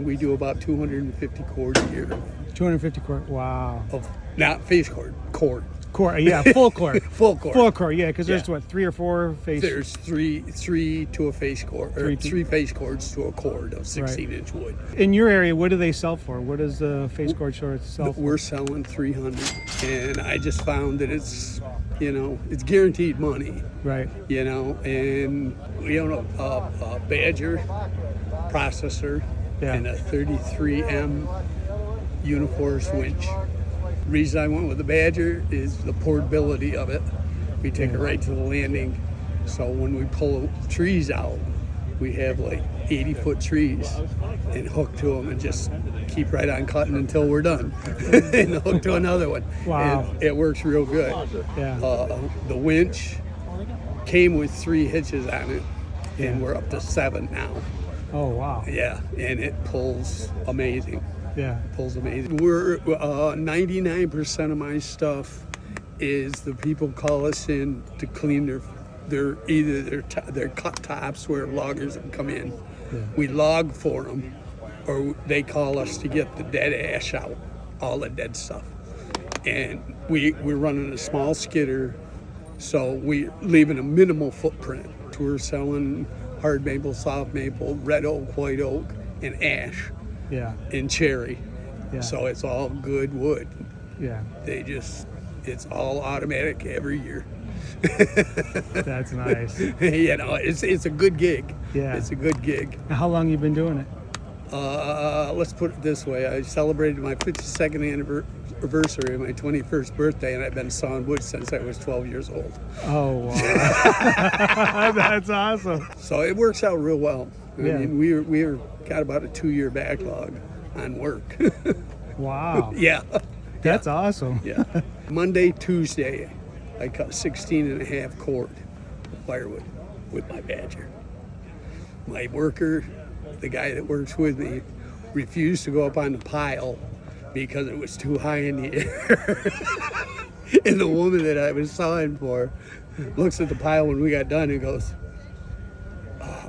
we do about 250 cord a year. 250 cord. Wow. Of not face cord, cord. Cord, yeah, full cord. Full cord. Full cord, yeah, because there's Yeah. what, 3 or 4 face. There's three to a face cord, or three face cords to a cord of 16-inch wood. In your area, what do they sell for? What does the face cord short sell for? We're selling 300, and I just found that it's guaranteed money. Right. And we own a Badger processor and a 33M Uniforce winch. Reason I went with the Badger is the portability of it. We take it right to the landing, so when we pull trees out, we have like 80-foot trees and hook to them and just keep right on cutting until we're done and hook to another one. Wow. And it works real good. Yeah. The winch came with 3 hitches on it, and we're up to 7 now. Oh, wow. Yeah, and it pulls amazing. Yeah. Pulls amazing. We're 99% of my stuff is the people call us in to clean their cut tops where loggers have come in. Yeah. We log for them, or they call us to get the dead ash out, all the dead stuff. And we're running a small skidder, so we're leaving a minimal footprint. We're selling hard maple, soft maple, red oak, white oak, and ash. Yeah. And cherry. Yeah. So it's all good wood. Yeah. It's all automatic every year. That's nice. It's a good gig. Yeah. It's a good gig. Now, how long you been doing it? Let's put it this way. I celebrated my 52nd anniversary of my 21st birthday, and I've been sawing wood since I was 12 years old. Oh, wow. That's awesome. So it works out real well. I Yeah. mean, we're got about a 2-year backlog on work. Wow. Yeah. That's awesome. Yeah. Monday, Tuesday, I cut 16.5 cord of firewood with my Badger. My worker, the guy that works with me, refused to go up on the pile because it was too high in the air. And the woman that I was sawing for looks at the pile when we got done and goes,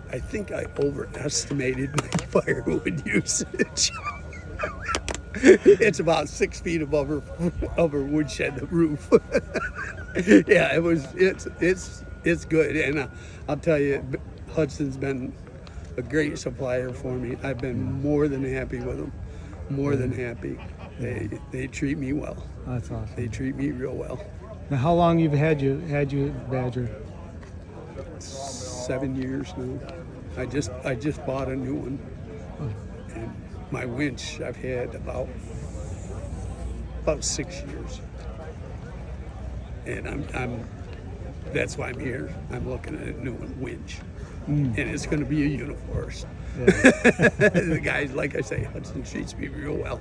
I think I overestimated my firewood usage. It's about 6 feet above her woodshed roof. Yeah, it's good, and I'll tell you, Hud-Son's been a great supplier for me. I've been more than happy with them. More than happy. They treat me well. That's awesome. They treat me real well. Now, how long you've had your Badger? 7 years now. I just bought a new one. And my winch I've had about 6 years. And I'm that's why I'm here. I'm looking at a new winch. And it's going to be a Uniforce. Yeah. The guys, like I say, Hud-Son treats me real well.